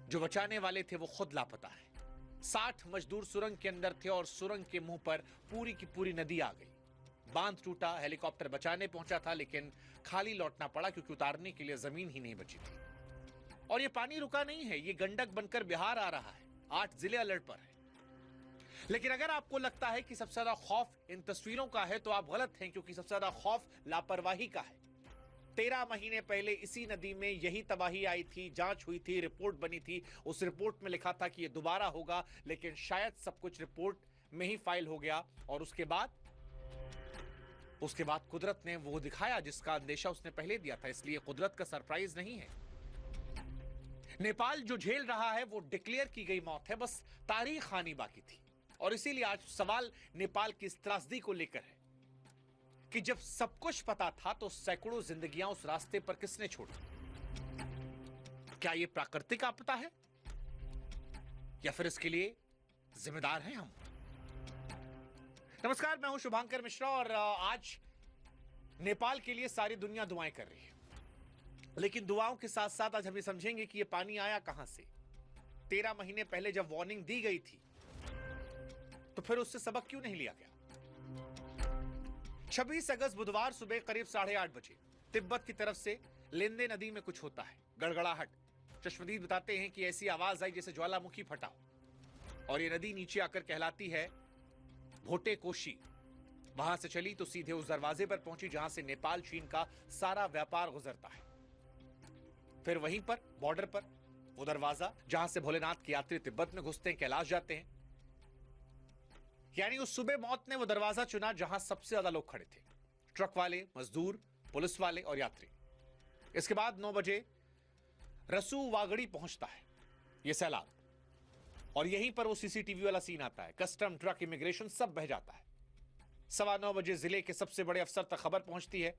जो बचाने वाले थे वो खुद लापता है। 60 मजदूर सुरंग के अंदर थे और सुरंग के मुंह पर पूरी की पूरी नदी आ गई। बांध टूटा, हेलीकॉप्टर बचाने पहुंचा था लेकिन खाली लौटना पड़ा क्योंकि उतारने के लिए जमीन ही नहीं बची थी। और ये पानी रुका नहीं है, ये गंडक बनकर बिहार आ रहा है। 8 जिले अलर्ट पर है। लेकिन अगर आपको लगता है कि सबसे ज्यादा खौफ इन तस्वीरों का है तो आप गलत हैं, क्योंकि सबसे ज्यादा खौफ लापरवाही का है। 13 महीने पहले इसी नदी में यही तबाही आई थी, जांच हुई थी, रिपोर्ट बनी थी। उस रिपोर्ट में लिखा था कि यह दोबारा होगा, लेकिन शायद सब कुछ रिपोर्ट में ही फाइल हो गया। और उसके बाद कुदरत ने वो दिखाया जिसका अंदेशा उसने पहले दिया था। इसलिए कुदरत का सरप्राइज नहीं है। नेपाल जो झेल रहा है वो डिक्लेयर की गई मौत है, बस तारीख आनी बाकी थी। और इसीलिए आज सवाल नेपाल की इस त्रासदी को लेकर है कि जब सब कुछ पता था तो सैकड़ों जिंदगियां उस रास्ते पर किसने छोड़ी? क्या यह प्राकृतिक आपदा है या फिर इसके लिए जिम्मेदार हैं हम? नमस्कार, मैं हूं शुभांकर मिश्रा और आज नेपाल के लिए सारी दुनिया दुआएं कर रही है। लेकिन दुआओं के साथ साथ आज हम ये समझेंगे कि यह पानी आया कहां से। 13 महीने पहले जब वार्निंग दी गई थी तो फिर उससे सबक क्यों नहीं लिया गया? 26 अगस्त बुधवार सुबह करीब 8:30 बजे तिब्बत की तरफ से लेंदे नदी में कुछ होता है, गड़गड़ाहट। चश्मदीद बताते हैं कि ऐसी आवाज आई जैसे ज्वालामुखी फटा हो। और ये नदी नीचे आकर कहलाती है भोटे कोशी। वहां से चली तो सीधे उस दरवाजे पर पहुंची जहां से नेपाल चीन का सारा व्यापार गुजरता है। फिर वहीं पर बॉर्डर पर वो दरवाजा जहां से भोलेनाथ के यात्री तिब्बत में घुसते हैं, कैलाश जाते हैं। यानी उस सुबह मौत ने वो दरवाजा चुना जहां सबसे ज्यादा लोग खड़े थे, ट्रक वाले, मजदूर, पुलिस वाले और यात्री। इसके बाद 9 बजे रसू वागड़ी पहुंचता है ये सैलाब, और यहीं पर वो सीसीटीवी वाला सीन आता है। कस्टम, ट्रक, इमिग्रेशन सब बह जाता है। 9:15 बजे जिले के सबसे बड़े अफसर तक खबर पहुंचती है।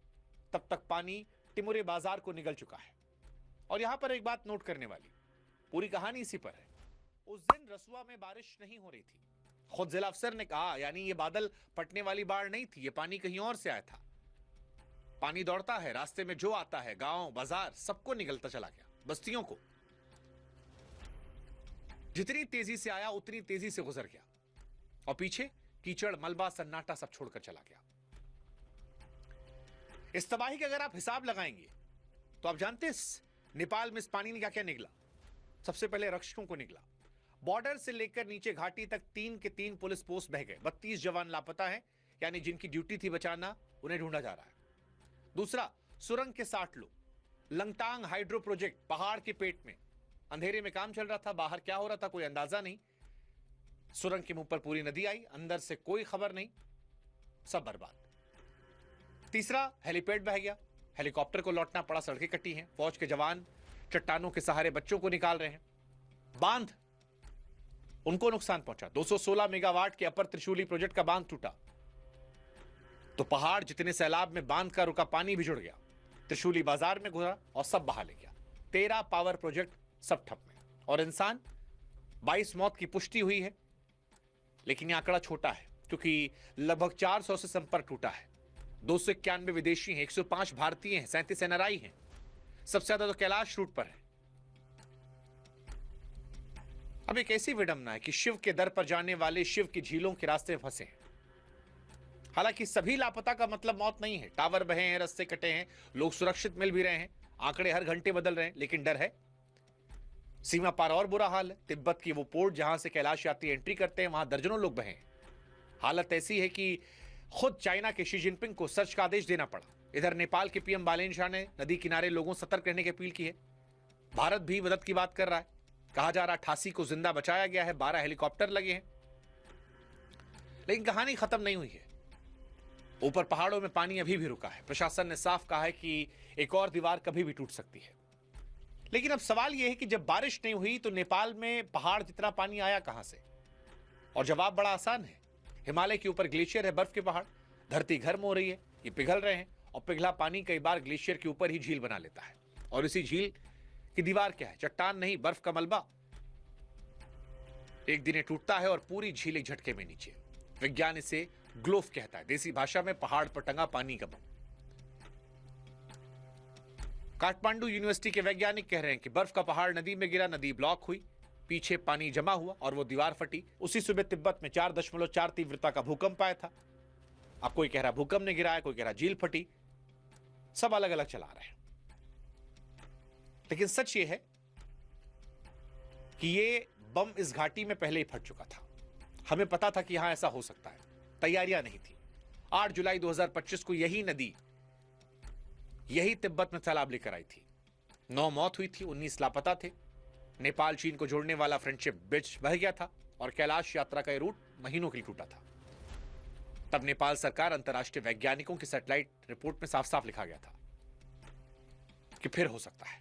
तब तक पानी टिमुरे बाजार को निगल चुका है। और यहां पर एक बात नोट करने वाली, पूरी कहानी इसी पर है। उस दिन रसुआ में बारिश नहीं हो रही थी। खुद जिला अफसर ने कहा, यानी ये बादल फटने वाली बाढ़ नहीं थी, ये पानी कहीं और से आया था। पानी दौड़ता है, रास्ते में जो आता है, गांव, बाजार, सबको निगलता चला गया, बस्तियों को। जितनी तेजी से आया उतनी तेजी से गुजर गया और पीछे कीचड़, मलबा, सन्नाटा सब छोड़कर चला गया। इस तबाही का अगर आप हिसाब लगाएंगे तो आप जानते हैं नेपाल में इस पानी ने क्या क्या निकला। सबसे पहले रक्षकों को निकला। बॉर्डर से लेकर नीचे घाटी तक 3 के 3 पुलिस पोस्ट बह गए। 32 जवान लापता हैं, यानी जिनकी ड्यूटी थी बचाना, उन्हें ढूंढा जा रहा है। दूसरा, सुरंग के 60 लोग। लंगटांग हाइड्रो प्रोजेक्ट पहाड़ के पेट में अंधेरे में काम चल रहा था। बाहर क्या हो रहा था कोई अंदाजा नहीं। सुरंग के मुंह पर पूरी नदी आई, अंदर से कोई खबर नहीं, सब बर्बाद। तीसरा, हेलीपैड बह गया, हेलीकॉप्टर को लौटना पड़ा, सड़कें कटी हैं, फौज के जवान चट्टानों के सहारे बच्चों को निकाल रहे हैं। बांध, उनको नुकसान पहुंचा। 216 मेगावाट के अपर त्रिशूली प्रोजेक्ट का बांध टूटा तो पहाड़ जितने सैलाब में बांध का रुका पानी भी जुड़ गया, त्रिशूली बाजार में घुसा और सब बहा ले गया। 13 पावर प्रोजेक्ट सब ठप में। और इंसान 22 मौत की पुष्टि हुई है, लेकिन यह आंकड़ा छोटा है क्योंकि लगभग 400 से संपर्क टूटा है। 291 विदेशी हैं, 105 भारतीय हैं, 37 एनआरआई हैं। सबसे ज्यादा तो कैलाश रूट पर है। अब एक ऐसी विडंबना है कि शिव के दर पर जाने वाले शिव की झीलों के रास्ते में फंसे हैं। हालांकि सभी लापता का मतलब मौत नहीं है। टावर बहे हैं, रास्ते कटे हैं, लोग सुरक्षित मिल भी रहे हैं, आंकड़े हर घंटे बदल रहे हैं, लेकिन डर है। सीमा पार और बुरा हाल है। तिब्बत की वो पोर्ट जहां से कैलाश यात्री एंट्री करते हैं, वहां दर्जनों लोग बहे हैं। हालत ऐसी है कि खुद चाइना के शी जिनपिंग को सर्च का आदेश देना पड़ा। इधर नेपाल के पीएम बालेन शाह ने नदी किनारे लोगों सतर्क रहने की अपील की है। भारत भी मदद की बात कर रहा है। कहा जा रहा 88 को जिंदा बचाया गया है, 12 हेलीकॉप्टर लगे हैं। लेकिन कहानी खत्म नहीं हुई है। ऊपर पहाड़ों में पानी अभी भी रुका है। प्रशासन ने साफ कहा है कि एक और दीवार कभी भी टूट सकती है। लेकिन अब सवाल यह है कि जब बारिश नहीं हुई तो नेपाल में पहाड़ जितना पानी आया कहां से? और जवाब बड़ा आसान है। हिमालय के ऊपर ग्लेशियर है, बर्फ के पहाड़। धरती गर्म हो रही है, ये पिघल रहे हैं और पिघला पानी कई बार ग्लेशियर के ऊपर ही झील बना लेता है। और इसी झील की दीवार क्या है? चट्टान नहीं, बर्फ का मलबा। एक दिन ये टूटता है और पूरी झील एक झटके में नीचे। विज्ञान इसे ग्लोफ कहता है, देसी भाषा में पहाड़ पर टंगा पानी का बम। काठमांडू यूनिवर्सिटी के वैज्ञानिक कह रहे हैं कि बर्फ का पहाड़ नदी में गिरा, नदी ब्लॉक हुई, पीछे पानी जमा हुआ और वो दीवार फटी। उसी सुबह तिब्बत में 4.4 तीव्रता का भूकंप आया था। अब कोई कह रहा भूकंप ने गिराया, कोई कह रहा झील फटी, सब अलग अलग चला रहे हैं। लेकिन सच ये है कि ये बम इस घाटी में पहले ही फट चुका था। हमें पता था कि यहां ऐसा हो सकता है, तैयारियां नहीं थी। 8 जुलाई 2025 को यही नदी यही तिब्बत में सैलाब लेकर आई थी। 9 मौत हुई थी, 19 लापता थे। नेपाल चीन को जोड़ने वाला फ्रेंडशिप ब्रिज बह गया था और कैलाश यात्रा का यह रूट महीनों के लिए टूटा था। तब नेपाल सरकार, अंतर्राष्ट्रीय वैज्ञानिकों की सैटेलाइट रिपोर्ट में साफ साफ लिखा गया था कि फिर हो सकता है।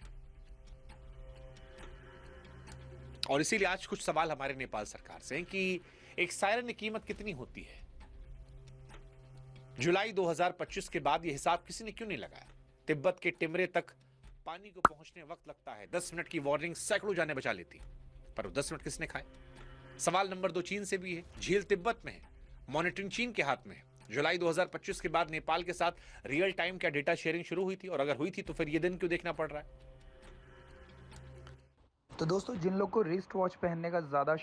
और इसीलिए आज कुछ सवाल हमारे नेपाल सरकार से हैं कि एक सायरन की कीमत कितनी होती है। जुलाई 2025 के बाद यह हिसाब किसी ने क्यों नहीं लगाया? तिब्बत के टिमरे तक पानी को पहुंचने वक्त लगता है। 10 मिनट की वार्निंग सैकड़ों जाने बचा लेती, पर वो 10 मिनट किसने खाए? सवाल नंबर 2 चीन से भी है। झील तिब्बत में है, मॉनिटरिंग चीन के हाथ में है। जुलाई 2025 के बाद नेपाल के साथ रियल टाइम क्या डेटा शेयरिंग शुरू हुई थी? और अगर हुई थी तो फिर ये दिन क्यों देखना पड़ रहा है? तो दोस्तों, जिन लोग को रिस्ट वॉच पहनने का ज़्यादा